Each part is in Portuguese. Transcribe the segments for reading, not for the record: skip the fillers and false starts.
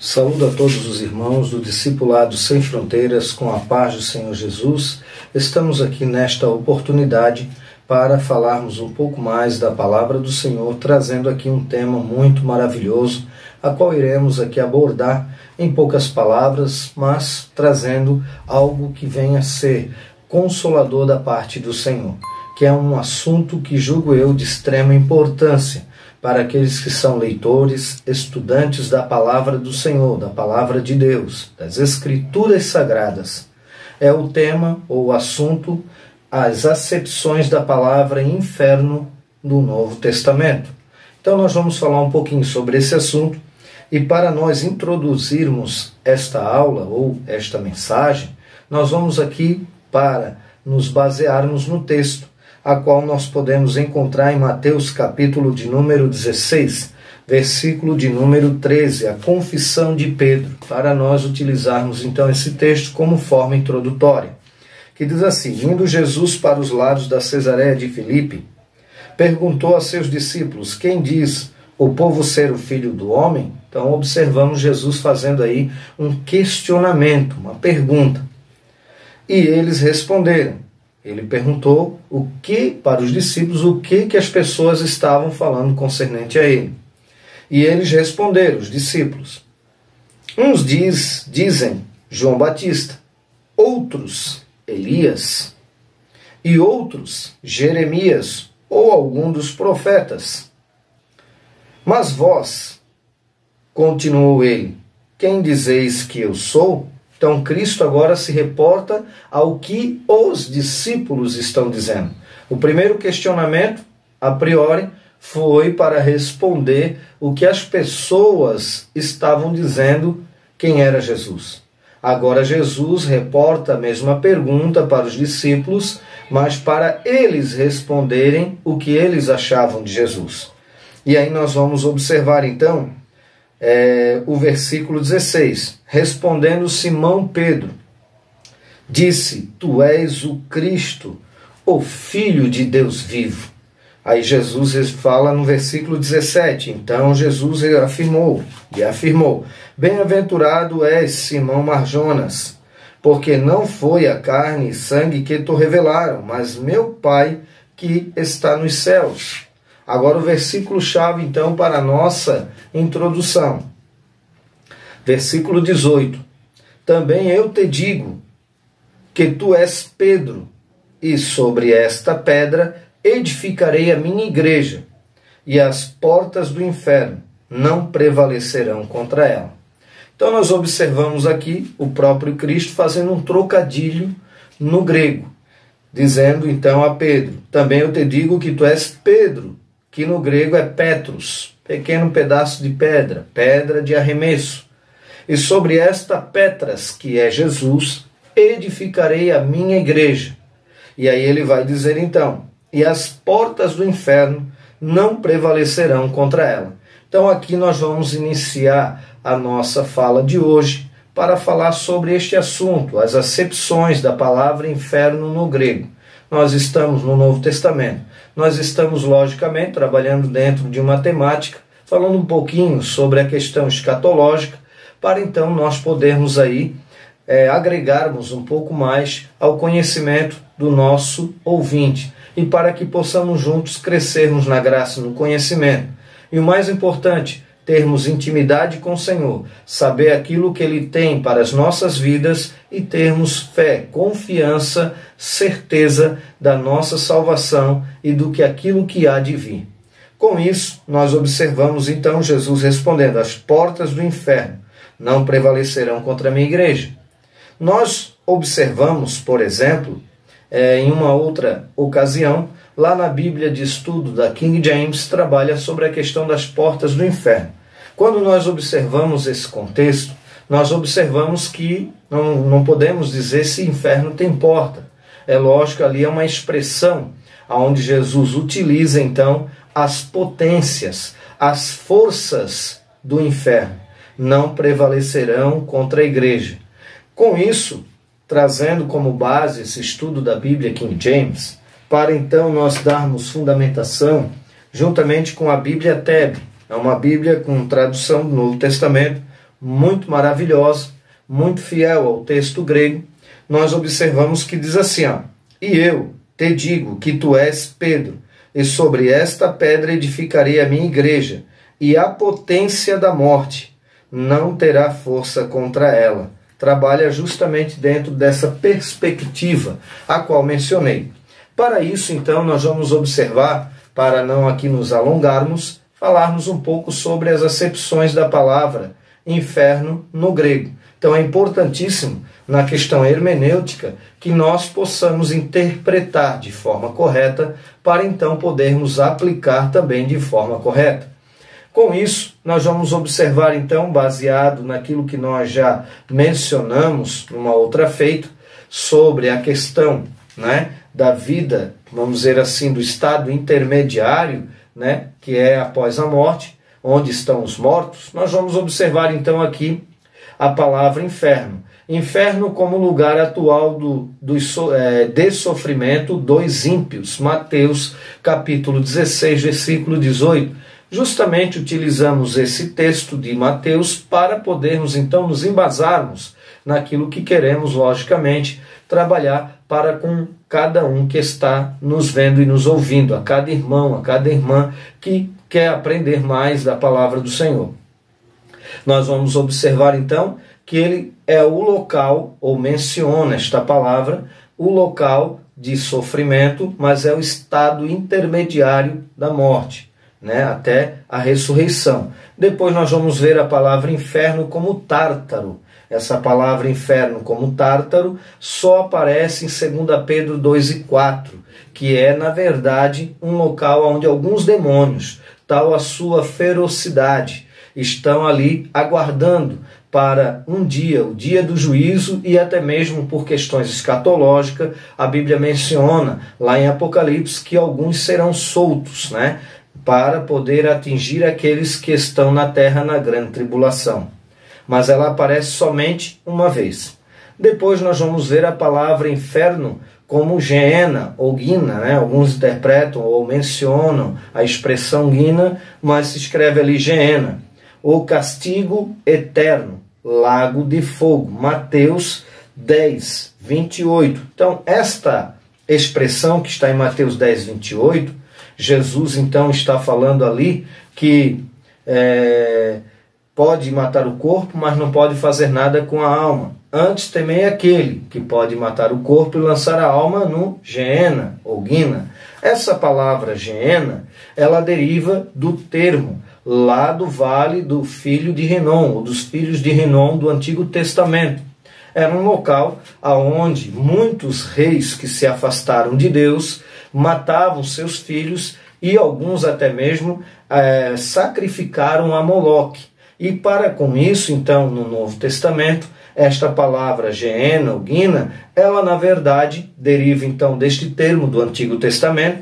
Saúdo a todos os irmãos do Discipulado Sem Fronteiras com a paz do Senhor Jesus. Estamos aqui nesta oportunidade para falarmos um pouco mais da Palavra do Senhor, trazendo aqui um tema muito maravilhoso, a qual iremos aqui abordar em poucas palavras, mas trazendo algo que venha a ser consolador da parte do Senhor, que é um assunto que julgo eu de extrema importância para aqueles que são leitores, estudantes da Palavra do Senhor, da Palavra de Deus, das Escrituras Sagradas. É o tema ou o assunto, as acepções da palavra inferno do Novo Testamento. Então nós vamos falar um pouquinho sobre esse assunto, e para nós introduzirmos esta aula ou esta mensagem, nós vamos aqui para nos basearmos no texto, a qual nós podemos encontrar em Mateus capítulo de número 16, versículo de número 13, a confissão de Pedro, para nós utilizarmos então esse texto como forma introdutória, que diz assim: indo Jesus para os lados da Cesareia de Filipe, perguntou a seus discípulos: quem diz o povo ser o Filho do Homem? Então observamos Jesus fazendo aí um questionamento, uma pergunta. E eles responderam. Ele perguntou para os discípulos o que as pessoas estavam falando concernente a ele. E eles responderam, os discípulos: uns dizem João Batista, outros Elias, e outros Jeremias ou algum dos profetas. Mas vós, continuou ele, quem dizeis que eu sou? Então Cristo agora se reporta ao que os discípulos estão dizendo. O primeiro questionamento, a priori, foi para responder o que as pessoas estavam dizendo quem era Jesus. Agora Jesus reporta a mesma pergunta para os discípulos, mas para eles responderem o que eles achavam de Jesus. E aí nós vamos observar então o versículo 16. Respondendo Simão Pedro, disse: tu és o Cristo, o Filho de Deus vivo. Aí Jesus fala no versículo 17. Então Jesus afirmou, bem-aventurado és, Simão Marjonas, porque não foi a carne e sangue que te revelaram, mas meu Pai que está nos céus. Agora o versículo-chave, então, para a nossa introdução. Versículo 18. Também eu te digo que tu és Pedro, e sobre esta pedra edificarei a minha igreja, e as portas do inferno não prevalecerão contra ela. Então nós observamos aqui o próprio Cristo fazendo um trocadilho no grego, dizendo então a Pedro: também eu te digo que tu és Pedro, que no grego é Petros, pequeno pedaço de pedra, pedra de arremesso. E sobre esta Petras, que é Jesus, edificarei a minha igreja. E aí ele vai dizer então: e as portas do inferno não prevalecerão contra ela. Então aqui nós vamos iniciar a nossa fala de hoje para falar sobre este assunto, as acepções da palavra inferno no grego. Nós estamos no Novo Testamento. Nós estamos, logicamente, trabalhando dentro de uma temática, falando um pouquinho sobre a questão escatológica, para então nós podermos aí agregarmos um pouco mais ao conhecimento do nosso ouvinte, e para que possamos juntos crescermos na graça e no conhecimento. E o mais importante, termos intimidade com o Senhor, saber aquilo que Ele tem para as nossas vidas e termos fé, confiança, certeza da nossa salvação e do que aquilo que há de vir. Com isso, nós observamos então Jesus respondendo: as portas do inferno não prevalecerão contra a minha igreja. Nós observamos, por exemplo, em uma outra ocasião, lá na Bíblia de estudo da King James, trabalha sobre a questão das portas do inferno. Quando nós observamos esse contexto, nós observamos que não podemos dizer se inferno tem porta. É lógico, ali é uma expressão onde Jesus utiliza então as potências, as forças do inferno não prevalecerão contra a igreja. Com isso, trazendo como base esse estudo da Bíblia King James, para então nós darmos fundamentação juntamente com a Bíblia TEB, É uma Bíblia com tradução do Novo Testamento, muito maravilhosa, muito fiel ao texto grego. Nós observamos que diz assim, ó, e eu te digo que tu és Pedro, e sobre esta pedra edificarei a minha igreja, e a potência da morte não terá força contra ela. Trabalha justamente dentro dessa perspectiva a qual mencionei. Para isso, então, nós vamos observar, para não aqui nos alongarmos, falarmos um pouco sobre as acepções da palavra inferno no grego. Então é importantíssimo, na questão hermenêutica, que nós possamos interpretar de forma correta, para então podermos aplicar também de forma correta. Com isso, nós vamos observar então, baseado naquilo que nós já mencionamos numa outra feita, sobre a questão, da vida, vamos dizer assim, do estado intermediário, que é após a morte, onde estão os mortos. Nós vamos observar então aqui a palavra inferno. Inferno como lugar atual de sofrimento dos ímpios. Mateus capítulo 16, versículo 18. Justamente utilizamos esse texto de Mateus para podermos então nos embasarmos naquilo que queremos, logicamente, trabalhar para com cada um que está nos vendo e nos ouvindo, a cada irmão, a cada irmã que quer aprender mais da palavra do Senhor. Nós vamos observar então que ele é o local, ou menciona esta palavra, o local de sofrimento, mas é o estado intermediário da morte, até a ressurreição. Depois nós vamos ver a palavra inferno como tártaro. Essa palavra inferno como tártaro só aparece em 2 Pedro 2:4, que é, na verdade, um local onde alguns demônios, tal a sua ferocidade, estão ali aguardando para um dia, o dia do juízo, e até mesmo por questões escatológicas, a Bíblia menciona lá em Apocalipse que alguns serão soltos, para poder atingir aqueles que estão na terra na grande tribulação. Mas ela aparece somente uma vez. Depois nós vamos ver a palavra inferno como Geena ou Guina, Alguns interpretam ou mencionam a expressão Guina, mas se escreve ali Geena. O castigo eterno, lago de fogo. Mateus 10, 28. Então, esta expressão que está em Mateus 10, 28, Jesus então está falando ali que pode matar o corpo, mas não pode fazer nada com a alma. Antes temei aquele que pode matar o corpo e lançar a alma no Geena ou Guina. Essa palavra Geena, ela deriva do termo lá do vale do filho de Rinom, ou dos filhos de Rinom do Antigo Testamento. Era um local onde muitos reis que se afastaram de Deus matavam seus filhos e alguns até mesmo sacrificaram a Moloque. E para com isso, então, no Novo Testamento, esta palavra Geena ou Guina, ela na verdade deriva então deste termo do Antigo Testamento,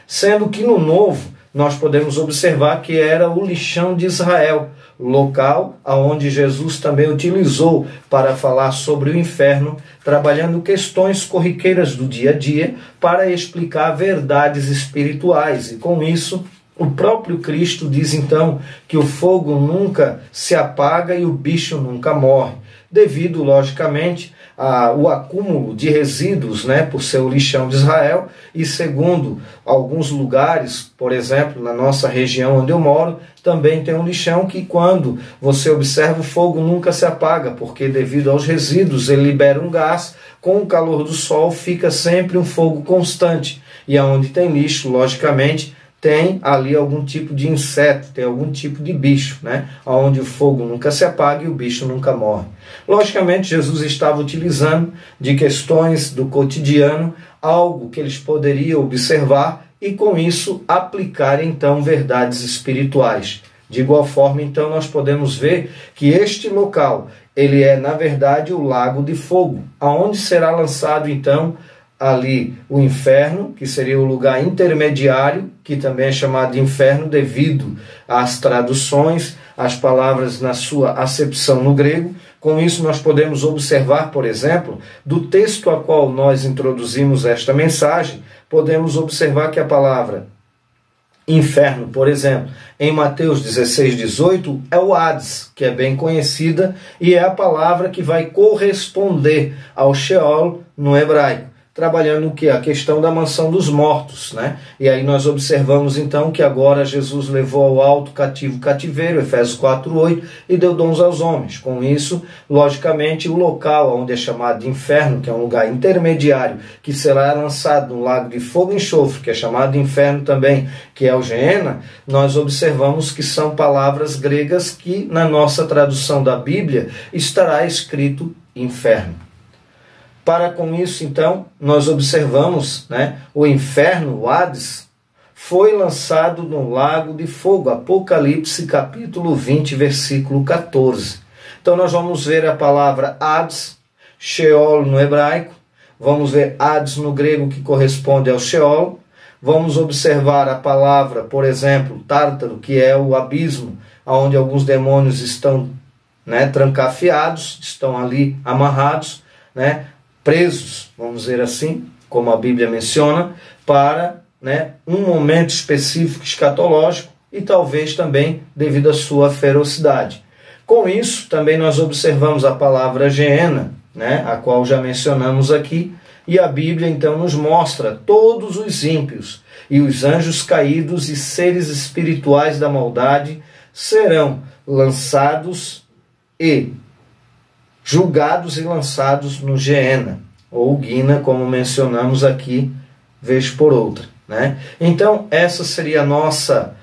sendo que no Novo nós podemos observar que era o lixão de Israel, local aonde Jesus também utilizou para falar sobre o inferno, trabalhando questões corriqueiras do dia a dia para explicar verdades espirituais. E com isso, o próprio Cristo diz então que o fogo nunca se apaga e o bicho nunca morre, devido, logicamente, ao acúmulo de resíduos, por ser o lixão de Israel, e segundo alguns lugares, por exemplo, na nossa região onde eu moro, também tem um lixão que quando você observa o fogo nunca se apaga, porque devido aos resíduos ele libera um gás, com o calor do sol fica sempre um fogo constante, e aonde tem lixo, logicamente, tem ali algum tipo de inseto, tem algum tipo de bicho, onde o fogo nunca se apaga e o bicho nunca morre. Logicamente, Jesus estava utilizando de questões do cotidiano, algo que eles poderiam observar e com isso aplicar então verdades espirituais. De igual forma, então, nós podemos ver que este local, ele é na verdade o lago de fogo, aonde será lançado então ali o inferno, que seria o lugar intermediário, que também é chamado de inferno devido às traduções, às palavras na sua acepção no grego. Com isso nós podemos observar, por exemplo, do texto a qual nós introduzimos esta mensagem, podemos observar que a palavra inferno, por exemplo, em Mateus 16:18, é o Hades, que é bem conhecida e é a palavra que vai corresponder ao Sheol no hebraico, trabalhando o que? A questão da mansão dos mortos, né? E aí nós observamos então que agora Jesus levou ao alto cativo o cativeiro, Efésios 4:8, e deu dons aos homens. Com isso, logicamente, o local onde é chamado de inferno, que é um lugar intermediário, que será lançado no lago de fogo e enxofre, que é chamado de inferno também, que é o Geena, nós observamos que são palavras gregas que na nossa tradução da Bíblia estará escrito inferno. Para com isso, então, nós observamos, né, o inferno, o Hades, foi lançado no lago de fogo, Apocalipse capítulo 20, versículo 14. Então nós vamos ver a palavra Hades, Sheol no hebraico, vamos ver Hades no grego, que corresponde ao Sheol, vamos observar a palavra, por exemplo, Tártaro, que é o abismo, onde alguns demônios estão, né, trancafiados, estão ali amarrados, né, presos, vamos dizer assim, como a Bíblia menciona, para, né, um momento específico escatológico e talvez também devido à sua ferocidade. Com isso, também nós observamos a palavra Geena, né, a qual já mencionamos aqui, e a Bíblia então nos mostra todos os ímpios e os anjos caídos e seres espirituais da maldade serão lançados e julgados e lançados no Geena, ou Guina, como mencionamos aqui, vez por outra, né? Então, essa seria a nossa,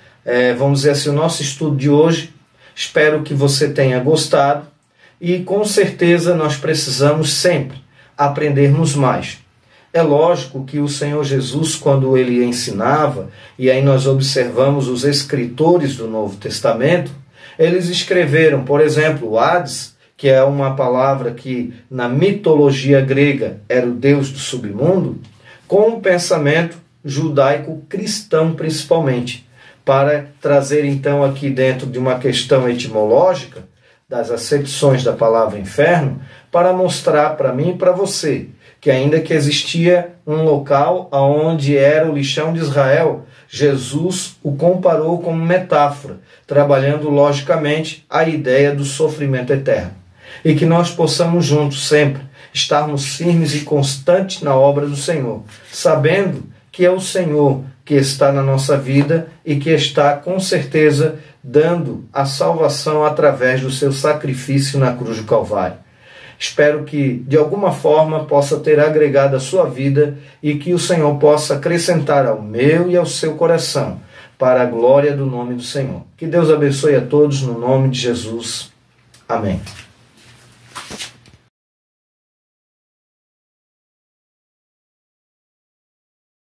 vamos dizer assim, o nosso estudo de hoje. Espero que você tenha gostado e, com certeza, nós precisamos sempre aprendermos mais. É lógico que o Senhor Jesus, quando ele ensinava, e aí nós observamos os escritores do Novo Testamento, eles escreveram, por exemplo, o Hades, que é uma palavra que na mitologia grega era o deus do submundo, com um pensamento judaico-cristão principalmente, para trazer então aqui dentro de uma questão etimológica, das acepções da palavra inferno, para mostrar para mim e para você, que ainda que existia um local onde era o lixão de Israel, Jesus o comparou como metáfora, trabalhando logicamente a ideia do sofrimento eterno. E que nós possamos juntos sempre estarmos firmes e constantes na obra do Senhor, sabendo que é o Senhor que está na nossa vida e que está com certeza dando a salvação através do seu sacrifício na cruz do Calvário. Espero que de alguma forma possa ter agregado a sua vida e que o Senhor possa acrescentar ao meu e ao seu coração para a glória do nome do Senhor. Que Deus abençoe a todos no nome de Jesus. Amém.